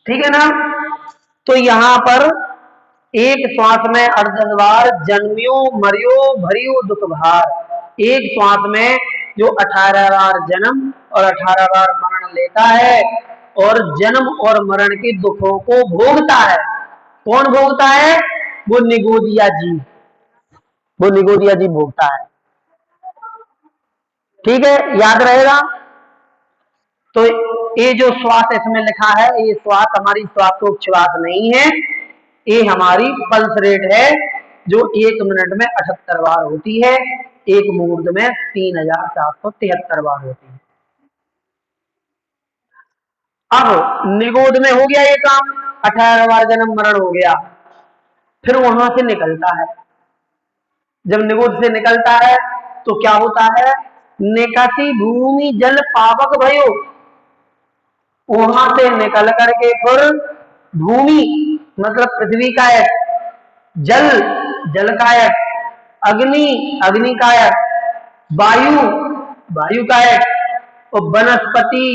ठीक है ना। तो यहां पर एक श्वास में 38 बार जन्मियो मरियो भरियो दुख भार। एक श्वास में जो 18 बार जन्म और 18 बार मरण लेता है और जन्म और मरण के दुखों को भोगता है। कौन भोगता है? वो निगोदिया जीव, वो निगोदिया जीव भोगता है। ठीक है, याद रहेगा। तो ये जो श्वास इसमें लिखा है, ये श्वास हमारी श्वासोच्छ्वास नहीं है, ये हमारी पल्स रेट है जो 1 मिनट में 78 बार होती है, एक मुहूर्त में 3473 बार होती है। अब निगोद में हो गया ये काम, 18 बार जन्म मरण हो गया। फिर वहां से निकलता है। जब निगोद से निकलता है तो क्या होता है? निकासी भूमि जल पावक भयो। वहां से निकल करके फिर भूमि मतलब पृथ्वी कायक, जल जल कायक, अग्नि अग्नि कायक, वायु वायु कायक और वनस्पति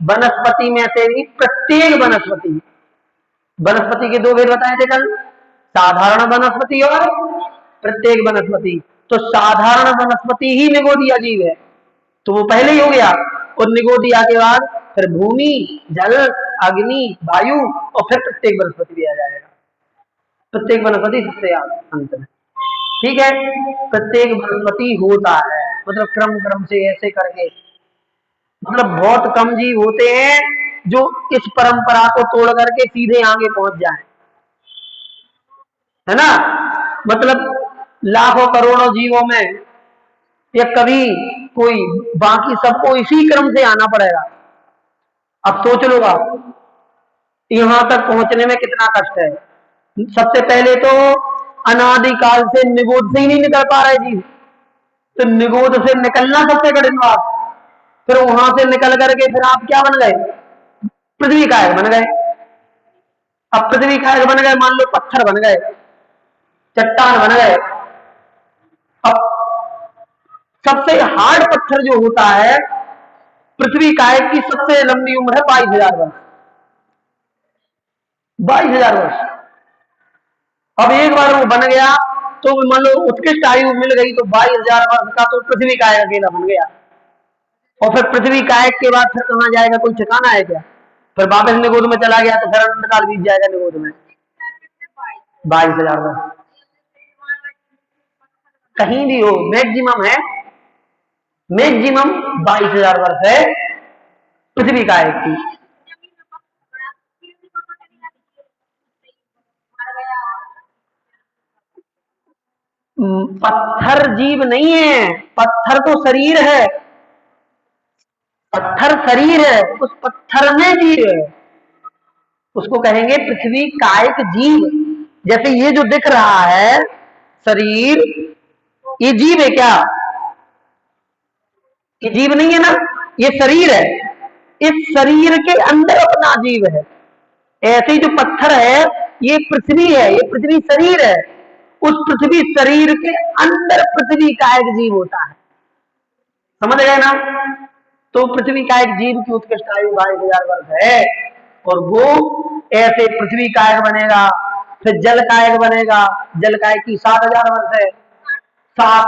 वनस्पति में से भी प्रत्येक वनस्पति। वनस्पति के दो भेद बताए थे कल, साधारण वनस्पति और प्रत्येक वनस्पति। तो साधारण वनस्पति ही निगोदिया जीव है, तो वो पहले ही हो गया। और निगोदिया के बाद फिर भूमि जल अग्नि वायु और फिर प्रत्येक वनस्पति भी आ जाएगा। प्रत्येक वनस्पति सबसे अंत में। ठीक है, प्रत्येक वनस्पति होता है, मतलब क्रम क्रम से ऐसे करके। मतलब बहुत कम जीव होते हैं जो इस परंपरा को तोड़ करके सीधे आगे पहुंच जाए, है ना। मतलब लाखों करोड़ों जीवों में या कभी कोई, बाकी सबको इसी क्रम से आना पड़ेगा। अब सोच लो आप यहां तक पहुंचने में कितना कष्ट है। सबसे पहले तो अनादिकाल से निगोद से ही नहीं निकल पा रहे जीव, तो निगोद से निकलना सबसे कठिन बात। फिर वहां से निकल करके फिर आप क्या बन गए? पृथ्वी कायक बन गए। अब पृथ्वी कायक बन गए, मान लो पत्थर बन गए, चट्टान बन गए। अब सबसे हार्ड पत्थर जो होता है, पृथ्वी कायक की सबसे लंबी उम्र है 22,000 वर्ष। 22,000 वर्ष। अब एक बार वो बन गया तो मान लो उत्कृष्ट आयु मिल गई तो 22,000 वर्ष का तो पृथ्वी कायक अकेला बन गया। और फिर पृथ्वी कायक के बाद फिर कहां जाएगा? कोई ठिकाना है क्या? फिर वापस निगोद में चला गया तो फिर अनंत काल बीत जाएगा निगोद में। 22,000 वर्ष कहीं भी हो, मैक्सिमम है, मैक्सिमम 22,000 वर्ष है पृथ्वी कायक की। पत्थर जीव नहीं है, पत्थर तो शरीर है, पत्थर शरीर है, उस पत्थर में जीव है, उसको कहेंगे पृथ्वी कायक जीव। जैसे ये जो दिख रहा है शरीर, ये जीव है क्या? ये जीव नहीं है ना, ये शरीर है। इस शरीर के अंदर अपना जीव है। ऐसे जो पत्थर है ये पृथ्वी है, ये पृथ्वी शरीर है। उस पृथ्वी शरीर के अंदर पृथ्वी कायक जीव होता है, समझ गए ना। तो पृथ्वी का एक जीव की उत्कृष्ट आयु 22,000 वर्ष है। और वो ऐसे पृथ्वी कायक बनेगा, फिर जल कायक बनेगा, जल कायक की 7,000 वर्ष है, 7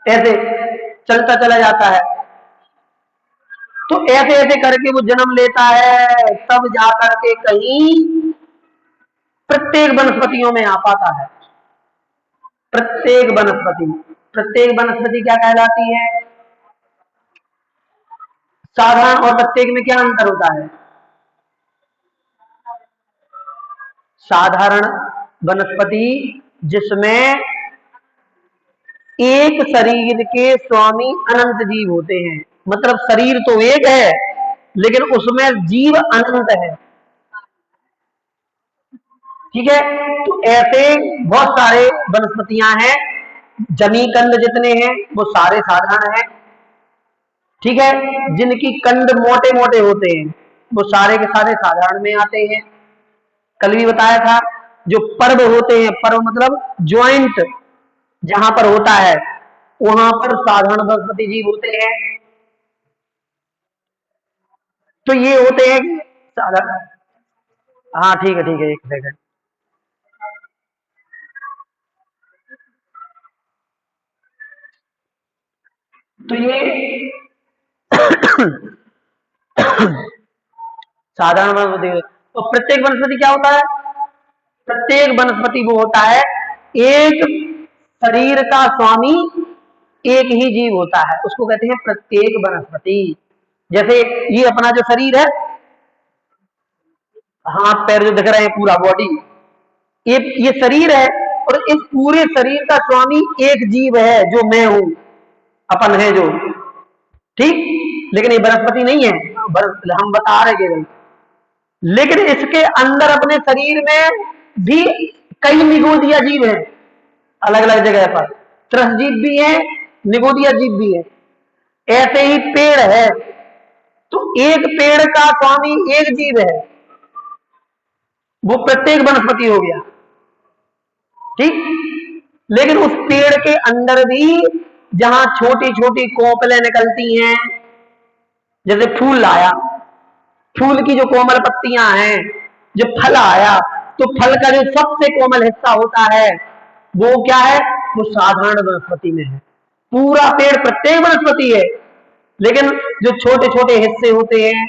ऐसे चलता चला जाता है। तो ऐसे ऐसे करके वो जन्म लेता है, तब जाकर के कहीं प्रत्येक वनस्पतियों में आ पाता है। प्रत्येक वनस्पति, प्रत्येक वनस्पति क्या कहलाती है? साधारण और प्रत्येक में क्या अंतर होता है? साधारण वनस्पति जिसमें एक शरीर के स्वामी अनंत जीव होते हैं, मतलब शरीर तो एक है लेकिन उसमें जीव अनंत है। ठीक है, तो ऐसे बहुत सारे वनस्पतियां हैं, जमी कंद जितने हैं वो सारे साधारण हैं। ठीक है, जिनकी कंद मोटे मोटे होते हैं वो सारे के सारे साधारण में आते हैं। कल भी बताया था, जो पर्व होते हैं, पर्व मतलब ज्वाइंट जहां पर होता है वहां पर साधारण वनस्पति जीव होते हैं। तो ये होते हैं साधारण, हाँ ठीक है, एक सेकंड। तो ये साधारण वनस्पति, तो प्रत्येक वनस्पति क्या होता है? प्रत्येक वनस्पति वो होता है, एक शरीर का स्वामी एक ही जीव होता है, उसको कहते हैं प्रत्येक वनस्पति। जैसे ये अपना जो शरीर है, हाथ पैर जो दिख रहे हैं, पूरा बॉडी, ये शरीर है, और इस पूरे शरीर का स्वामी एक जीव है जो मैं हूं, अपन है जो, ठीक। लेकिन ये वनस्पति नहीं है, हम बता रहे केवल। लेकिन इसके अंदर अपने शरीर में भी कई निगोदिया जीव हैं, अलग अलग जगह पर त्रसजीव भी है, निगोदिया जीव भी है। ऐसे ही पेड़ है, तो एक पेड़ का स्वामी एक जीव है, वो प्रत्येक वनस्पति हो गया, ठीक। लेकिन उस पेड़ के अंदर भी जहां छोटी छोटी कोपलें निकलती हैं, जैसे फूल लाया, फूल की जो कोमल पत्तियां हैं, जो फल आया, तो फल का जो सबसे कोमल हिस्सा होता है वो क्या है? वो साधारण वनस्पति में है। पूरा पेड़ प्रत्येक वनस्पति है, लेकिन जो छोटे छोटे हिस्से होते हैं,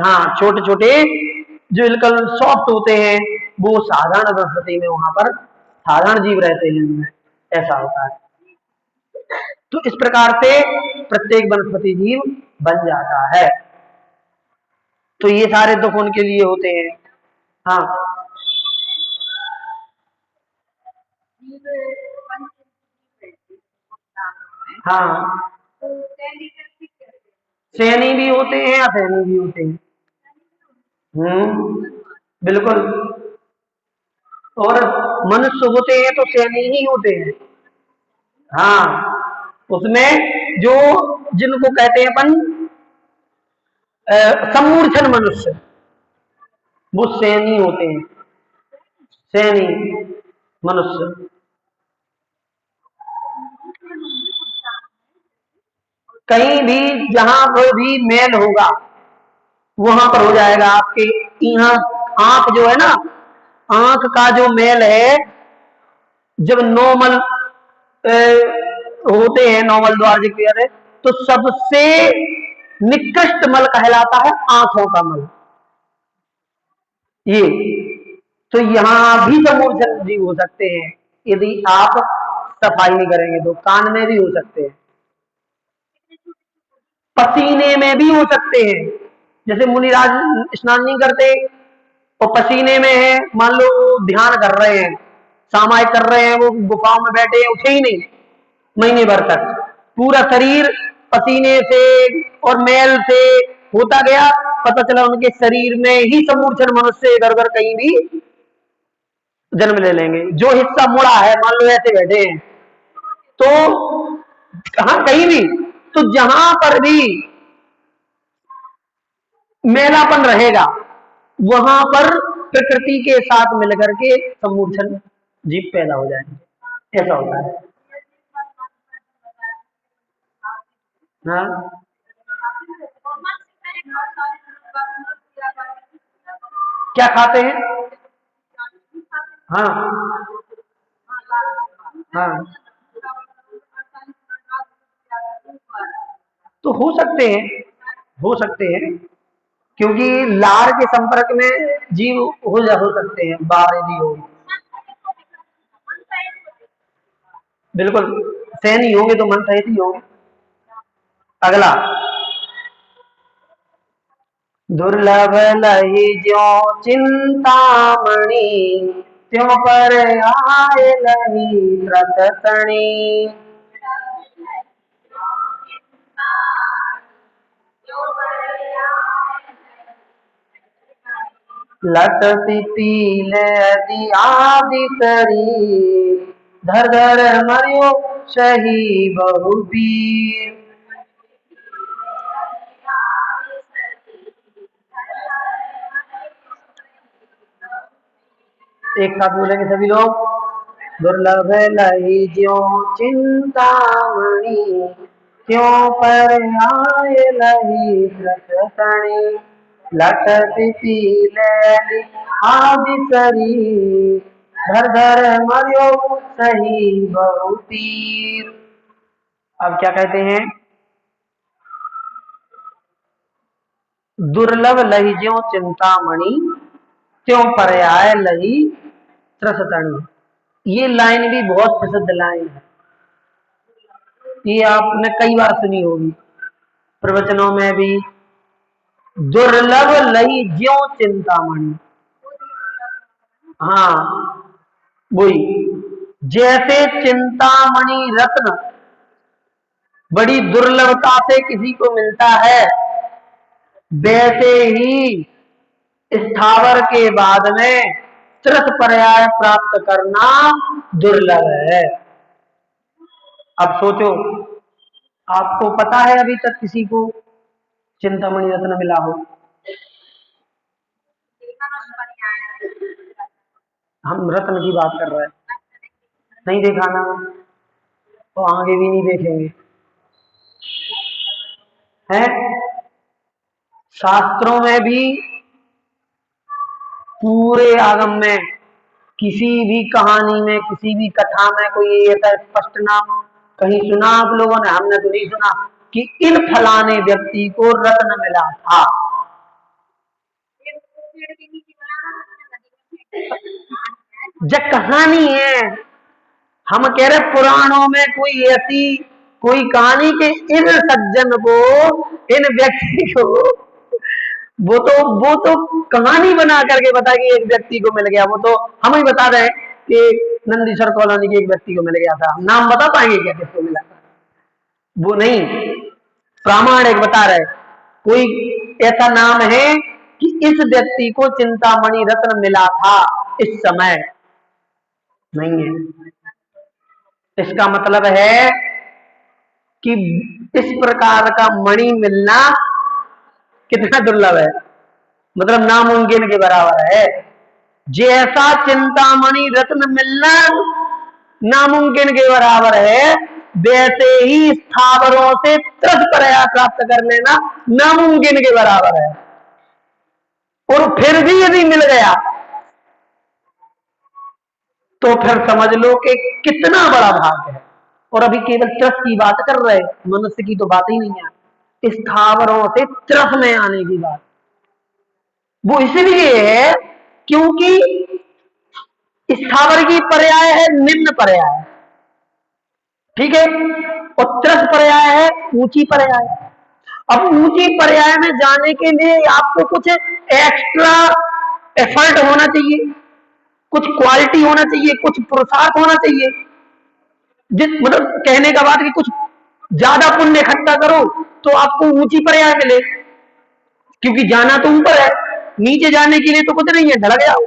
हाँ छोटे छोटे जो बिल्कुल सॉफ्ट होते हैं, वो साधारण वनस्पति में, वहां पर साधारण जीव रहते हैं उनमें, ऐसा होता है। तो इस प्रकार से प्रत्येक वनस्पति जीव बन जाता है। तो ये सारे दुख उनके लिए होते हैं। हाँ हाँ, सैनी भी होते हैं, असैनी भी होते हैं। बिल्कुल। और मनुष्य होते हैं तो सैनी ही होते हैं। हाँ, उसमें जो जिनको कहते हैं अपन सम्मूर्छन मनुष्य, वो सैनी होते हैं, सैनी मनुष्य। कहीं भी जहां पर भी मेल होगा, वहां पर हो जाएगा आपके। यहाँ आंख जो है ना, आंख का जो मेल है, जब नॉर्मल होते हैं, नॉर्मल द्वार है, तो सबसे निकृष्ट मल कहलाता है आंखों का मल। ये तो यहां भी समूर्छन जीव हो सकते हैं, यदि आप सफाई नहीं करेंगे तो। कान में भी हो सकते हैं, पसीने में भी हो सकते हैं। जैसे मुनिराज स्नान नहीं करते और पसीने में है, मान लो ध्यान कर रहे हैं, सामायिक कर रहे हैं, वो गुफाओं में बैठे हैं, उठे ही नहीं महीने भर तक, पूरा शरीर पसीने से और मैल से होता गया, पता चला उनके शरीर में ही समूर्छन मनुष्य इधर उधर कहीं भी जन्म ले लेंगे। जो हिस्सा मुड़ा है, मान लो ऐसे बैठे हैं, तो हाँ कहीं भी, तो जहां पर भी मैलापन रहेगा, वहां पर प्रकृति के साथ मिलकर के समूर्छन जीव पैदा हो जाएंगे, ऐसा होता है। हाँ क्या खाते हैं? हाँ हाँ, तो हो सकते हैं, हो सकते हैं, क्योंकि लार के संपर्क में जीव हो सकते हैं, बाहर यदि हो। बिल्कुल, सैनी होंगे तो मन सहित ही होंगे। अगला, दुर्लभ लही ज्यो चिंतामणि, त्यों पर आए लही त्रसतणी। लटती पीले यदि आदि करी, धर धर मरियो सही बहुबीर। एक साथ बोलेंगे सभी लोग, दुर्लभ लही ज्यो चिंतामणि, त्यों पर आए लही त्रसतणी। लटत पीले आदि शरीर, धर धर मरियो सही बहु तीर। अब क्या कहते हैं, दुर्लभ लही ज्यों चिंतामणि, त्यों पर्याय लही त्रसतणी। ये लाइन भी बहुत प्रसिद्ध लाइन है, ये आपने कई बार सुनी होगी प्रवचनों में भी। दुर्लभ लही ज्यों चिंतामणि, हाँ वही, जैसे चिंतामणि रत्न बड़ी दुर्लभता से किसी को मिलता है, वैसे ही स्थावर के बाद में त्रस पर्याय प्राप्त करना दुर्लभ है। अब सोचो, आपको पता है अभी तक किसी को चिंतामणि रत्न मिला हो? हम रत्न की बात कर रहे हैं, नहीं देखा ना, तो आगे भी नहीं देखेंगे। है शास्त्रों में भी, पूरे आगम में, किसी भी कहानी में, किसी भी कथा में कोई ऐसा स्पष्ट नाम कहीं सुना आप लोगों ने? हमने तो नहीं सुना कि इन फलाने व्यक्ति को रत्न मिला था। जब कहानी है, हम कह रहे पुराणों में कोई ऐसी कोई कहानी के इन सज्जन को, इन व्यक्ति को, वो तो कहानी बना करके बता कि एक व्यक्ति को मिल गया। वो तो हम ही बता रहे हैं कि नंदीश्वर कॉलोनी के एक व्यक्ति को मिल गया था, नाम बता पाएंगे क्या किसको मिला था? वो नहीं, प्रामाणिक बता रहे कोई ऐसा नाम है कि इस व्यक्ति को चिंतामणि रत्न मिला था इस समय, नहीं है। इसका मतलब है कि इस प्रकार का मणि मिलना कितना दुर्लभ है, मतलब नामुमकिन के बराबर है। जैसा चिंतामणि रत्न मिलना नामुमकिन के बराबर है, वैसे ही स्थावरों से त्रस पर्याय प्राप्त कर लेना नामुमकिन के बराबर है। और फिर भी यदि मिल गया तो फिर समझ लो कि कितना बड़ा भाग है। और अभी केवल त्रस की बात कर रहे, मनुष्य की तो बात ही नहीं है, स्थावरों से त्रस में आने की बात। वो इसलिए है क्योंकि स्थावर की पर्याय है निम्न पर्याय, ठीक है, और त्रस पर्याय है ऊंची पर्याय। अब ऊंची पर्याय में जाने के लिए आपको कुछ एक्स्ट्रा एफर्ट होना चाहिए, कुछ क्वालिटी होना चाहिए, कुछ पुरुषार्थ होना चाहिए। जिस मतलब कहने का बात कि कुछ ज्यादा पुण्य इकट्ठा करो तो आपको ऊंची पर्याय मिले, क्योंकि जाना तो ऊपर है, नीचे जाने के लिए तो कुछ नहीं है, ढलक जाओ।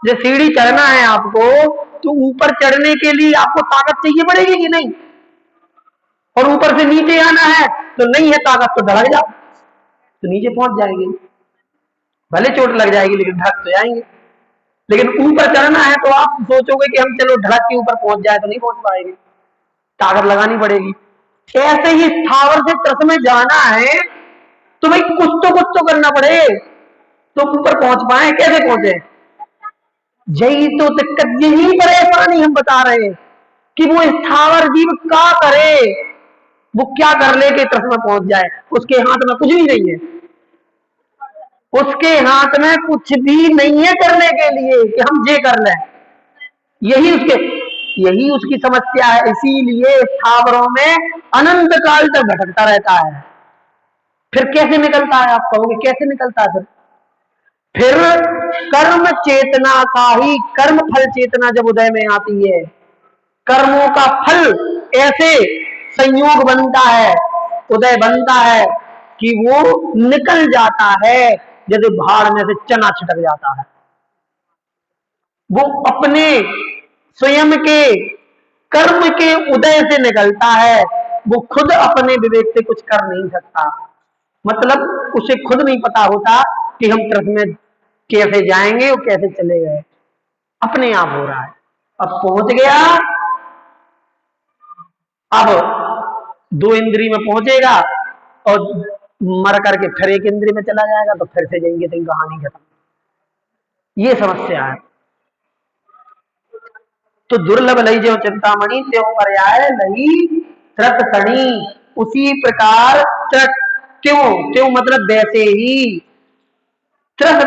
जो सीढ़ी चढ़ना है आपको, तो ऊपर चढ़ने के लिए आपको ताकत चाहिए पड़ेगी कि नहीं? और ऊपर से नीचे आना है तो नहीं है ताकत, तो ढलक जाओ, तो नीचे पहुंच जाएंगे, भले चोट लग जाएगी लेकिन ढलक तो जाएंगे। लेकिन ऊपर चढ़ना है तो आप सोचोगे कि हम चलो ढलक के ऊपर पहुंच जाए, तो नहीं पहुंच पाएंगे, ताकत लगानी पड़ेगी। ऐसे ही स्थावर से त्रस में जाना है तो भाई कुछ तो करना पड़े, तो ऊपर पहुंच पाए। कैसे पहुंचे? यही तो दिक्कत, यही परेशानी हम बता रहे हैं कि वो स्थावर जीव क्या करे, वो क्या कर ले कि त्रस में पहुंच जाए। उसके हाथ में कुछ भी नहीं है, उसके हाथ में कुछ भी नहीं है करने के लिए कि हम ये कर लें। यही उसकी समस्या है, इसीलिए स्थावरों में अनंत काल तक भटकता रहता है। फिर कैसे निकलता है? आप कहोगे कैसे निकलता है? फिर कर्म चेतना का ही, कर्म फल चेतना जब उदय में आती है, कर्मों का फल ऐसे संयोग बनता है, उदय बनता है कि वो निकल जाता है, जैसे भाड़ में से चना छिटक जाता है। वो अपने स्वयं के कर्म के उदय से निकलता है, वो खुद अपने विवेक से कुछ कर नहीं सकता। मतलब उसे खुद नहीं पता होता कि हम त्रस में कैसे जाएंगे और कैसे चले गए, अपने आप हो रहा है। अब पहुंच गया, अब दो इंद्री में पहुंचेगा और मर करके फिर एक इंद्रिय में चला जाएगा तो फिर से जाएंगे तो कहानी खत्म। ये समस्या है। तो दुर्लभ लई जो चिंतामणि त्यों पर्याय लई त्रत तणी, उसी प्रकार त्यों त्यों मतलब वैसे ही, त्रस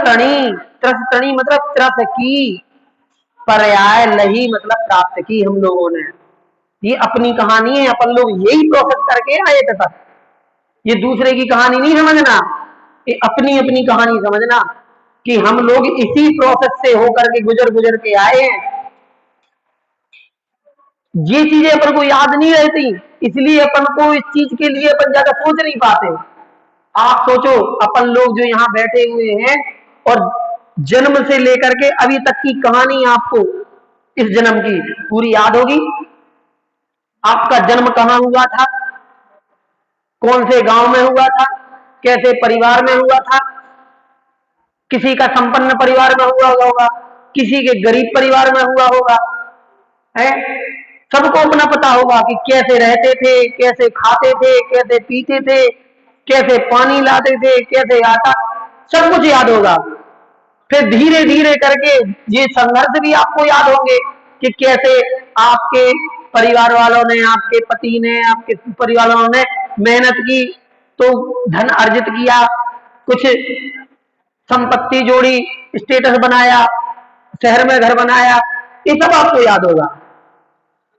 तणी मतलब त्रस की, पर्याय लही मतलब प्राप्त की हम लोगों ने। ये अपनी कहानी है, अपन लोग यही प्रोसेस करके आए थे तक। ये दूसरे की कहानी नहीं समझना, ये अपनी अपनी कहानी समझना कि हम लोग इसी प्रोसेस से होकर के गुजर के आए हैं। ये चीजें अपन को याद नहीं रहती, इसलिए अपन को इस चीज के लिए अपन ज्यादा सोच नहीं पाते। आप सोचो, अपन लोग जो यहाँ बैठे हुए हैं और जन्म से लेकर के अभी तक की कहानी आपको इस जन्म की पूरी याद होगी। आपका जन्म कहाँ हुआ था, कौन से गांव में हुआ था, कैसे परिवार में हुआ था, किसी का संपन्न परिवार में हुआ होगा, किसी के गरीब परिवार में हुआ होगा, है सबको अपना पता होगा कि कैसे रहते थे, कैसे खाते थे, कैसे पीते थे, कैसे पानी लाते थे, कैसे आता, सब कुछ याद होगा। फिर धीरे धीरे करके ये संघर्ष भी आपको याद होंगे कि कैसे आपके परिवार वालों ने, आपके पति ने, आपके परिवार वालों ने मेहनत की तो धन अर्जित किया, कुछ संपत्ति जोड़ी, स्टेटस बनाया, शहर में घर बनाया, ये सब आपको याद होगा।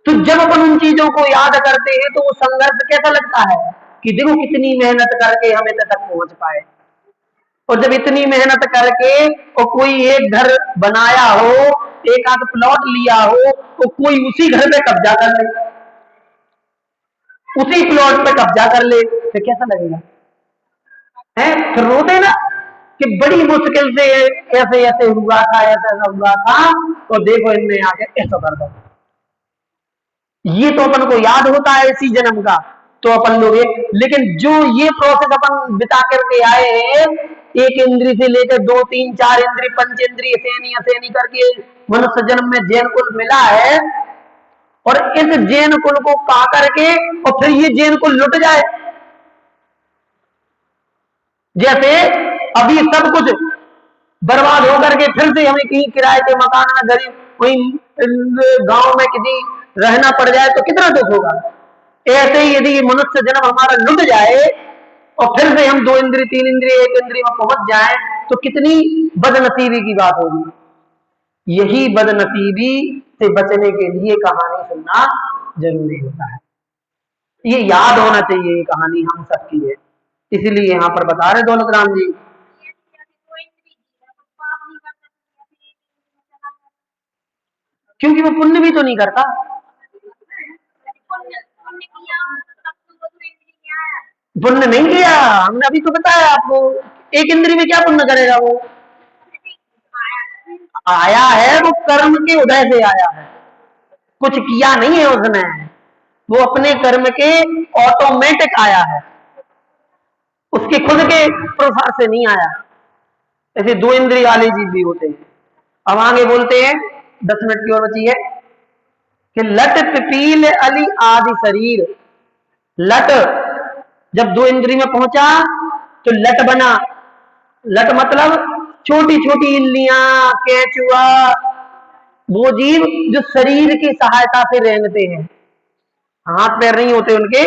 तो जब अपन उन चीजों को याद करते हैं तो वो संघर्ष कैसा लगता है कि देखो कितनी मेहनत करके हम इतने तक पहुंच पाए। और जब इतनी मेहनत करके और कोई एक घर बनाया हो, एक आध प्लॉट लिया हो, तो कोई उसी घर पे कब्जा कर ले, उसी प्लॉट पे कब्जा कर ले, तो कैसा लगेगा? है फिर रोते ना कि बड़ी मुश्किल से ऐसे ऐसे हुआ था, ऐसा हुआ था, तो देखो इनने आके ऐसा कर दिया। ये तो अपन को याद होता है इसी जन्म का, तो अपन लोग लेकिन जो ये प्रोसेस अपन बिता करके आए हैं, एक इंद्री से लेकर 2, 3, 4 इंद्री, पंचेंद्रिय, सैनी असैनी करके मनुष्य जन्म में जैन कुल मिला है, और इस जैन कुल को पा करके और फिर ये जैन कुल लुट जाए। जैसे अभी सब कुछ बर्बाद होकर के फिर से हमें कहीं किराए के मकान में गरीब कोई गांव में किसी रहना पड़ जाए तो कितना दुख होगा। ऐसे ही यदि मनुष्य जन्म हमारा लुट जाए और फिर से हम 2 इंद्रिय, 3 इंद्रिय, 1 इंद्रिय में पहुंच जाए तो कितनी बदनसीबी की बात होगी। यही बदनसीबी से बचने के लिए कहानी सुनना जरूरी होता है। ये याद होना चाहिए, ये कहानी हम सबकी है, इसीलिए यहाँ पर बता रहे दौलत राम जी। क्योंकि वो पुण्य भी तो नहीं करता। पुण्य नहीं किया, हमने अभी तो बताया आपको, एक इंद्रिय में क्या पुण्य करेगा वो? आया है वो कर्म के उदय से आया है, कुछ किया नहीं है उसने, वो अपने कर्म के ऑटोमेटिक आया है, उसके खुद के प्रसार से नहीं आया। ऐसे 2 इंद्रिय वाले जीव भी होते हैं। अब आगे बोलते हैं, 10 मिनट की और बची है कि लट पिपील अली आदि शरीर। लट जब 2 इंद्रिय में पहुंचा तो लट बना। लट मतलब छोटी छोटी इल्लियां, केंचुआ, वो जीव जो शरीर की सहायता से रेंगते हैं, हाथ पैर नहीं होते उनके,